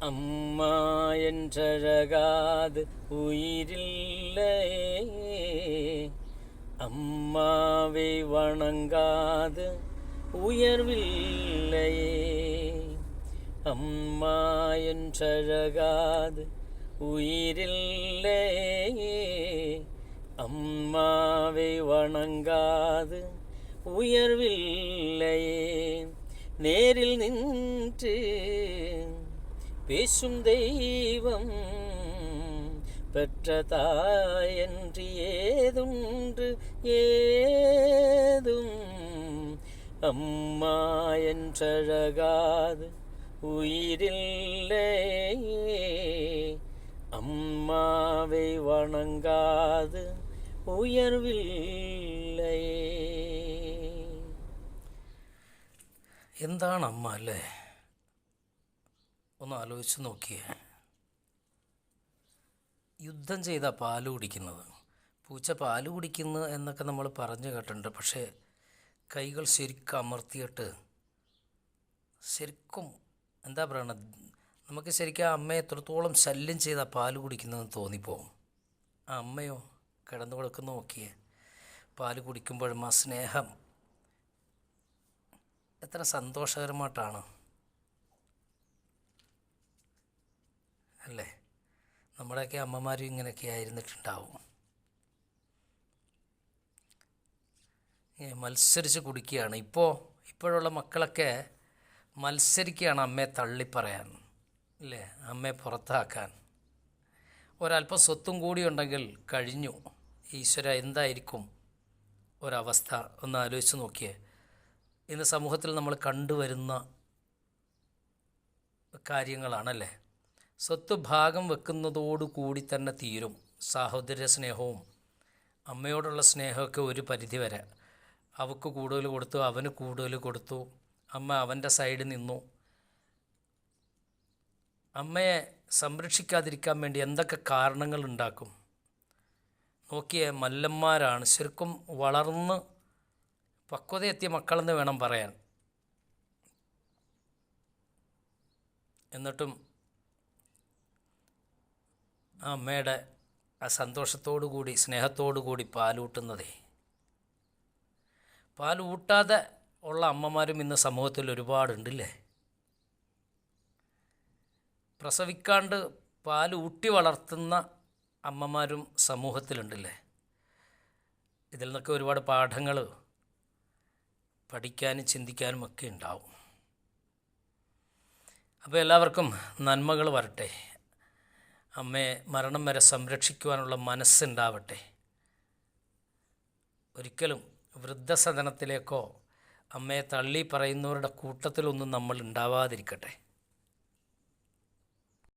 அம்மா என்றழகாது உயிரில்லையே, அம்மாவை வணங்காது உயர்வில்லையே. அம்மா என்றழகாது உயிரில்லையே, அம்மாவை வணங்காது உயர்வில்லையே. நேரில் நின்று பேசும் தெய்வம் பெற்ற தாயன்றி ஏதுண்டு ஏதும். அம்மா என்றழகாது உயிரில்லையே, അമ്മാവെ വണങ്ങാതെ ഉയർവില്ലേ. എന്താണ് അമ്മ അല്ലേ? ഒന്ന് ആലോചിച്ച് നോക്കിയേ. യുദ്ധം ചെയ്താൽ പാല് കുടിക്കുന്നത്. പൂച്ച പാല് കുടിക്കുന്നു എന്നൊക്കെ നമ്മൾ പറഞ്ഞു കേട്ടിട്ടുണ്ട്. പക്ഷേ കൈകൾ ശരിക്കും അമർത്തിയിട്ട് ശരിക്കും എന്താ പറയണത്, നമുക്ക് ശരിക്കും ആ അമ്മയെ എത്രത്തോളം ശല്യം ചെയ്താൽ പാല് കുടിക്കുന്നതെന്ന് തോന്നിപ്പോവും. ആ അമ്മയോ കിടന്നു കൊടുക്കുന്ന നോക്കിയേ. പാല് കുടിക്കുമ്പോഴും ആ സ്നേഹം എത്ര സന്തോഷകരമായിട്ടാണ് അല്ലേ? നമ്മുടെയൊക്കെ അമ്മമാരും ഇങ്ങനെയൊക്കെ ആയിരുന്നിട്ടുണ്ടാവും. മത്സരിച്ച് കുടിക്കുകയാണ്. ഇപ്പോഴുള്ള മക്കളൊക്കെ മത്സരിക്കുകയാണ് അമ്മയെ തള്ളിപ്പറയാൻ, അല്ലേ? അമ്മയെ പുറത്താക്കാൻ. ഒരല്പം സ്വത്തും കൂടി ഉണ്ടെങ്കിൽ കഴിഞ്ഞു. ഈശ്വര, എന്തായിരിക്കും ഒരവസ്ഥ ഒന്ന് ആലോചിച്ച് നോക്കിയേ. ഇന്ന് സമൂഹത്തിൽ നമ്മൾ കണ്ടുവരുന്ന കാര്യങ്ങളാണല്ലേ. സ്വത്ത് ഭാഗം വെക്കുന്നതോടുകൂടി തന്നെ തീരും. സാഹോദര്യ സ്നേഹവും അമ്മയോടുള്ള സ്നേഹമൊക്കെ ഒരു പരിധി വരെ. അവൾക്ക് കൂടുതൽ കൊടുത്തു, അവന് കൂടുതൽ കൊടുത്തു, അമ്മ അവൻ്റെ സൈഡിൽ നിന്നു. അമ്മയെ സംരക്ഷിക്കാതിരിക്കാൻ വേണ്ടി എന്തൊക്കെ കാരണങ്ങൾ ഉണ്ടാക്കും. നോക്കിയേ, മല്ലന്മാരാണ് ശരിക്കും വളർന്ന് പക്വതയെത്തിയ മക്കളെന്ന് വേണം പറയാൻ. എന്നിട്ടും ആ അമ്മയുടെ ആ സന്തോഷത്തോടു കൂടി സ്നേഹത്തോടു കൂടി പാലൂട്ടുന്നതേ. പാലൂട്ടാതെ ഉള്ള അമ്മമാരും ഇന്ന് സമൂഹത്തിൽ ഒരുപാടുണ്ടല്ലേ. പ്രസവിക്കാണ്ട് പാലൂട്ടി വളർത്തുന്ന അമ്മമാരും സമൂഹത്തിലുണ്ടല്ലേ. ഇതിൽ നിന്നൊക്കെ ഒരുപാട് പാഠങ്ങൾ പഠിക്കാനും ചിന്തിക്കാനും ഒക്കെ ഉണ്ടാവും. അപ്പോൾ എല്ലാവർക്കും നന്മകൾ വരട്ടെ. അമ്മയെ മരണം വരെ സംരക്ഷിക്കുവാനുള്ള മനസ്സുണ്ടാവട്ടെ. ഒരിക്കലും വൃദ്ധസദനത്തിലേക്കോ അമ്മയെ തള്ളി പറയുന്നവരുടെ കൂട്ടത്തിലൊന്നും നമ്മൾ ഉണ്ടാവാതിരിക്കട്ടെ.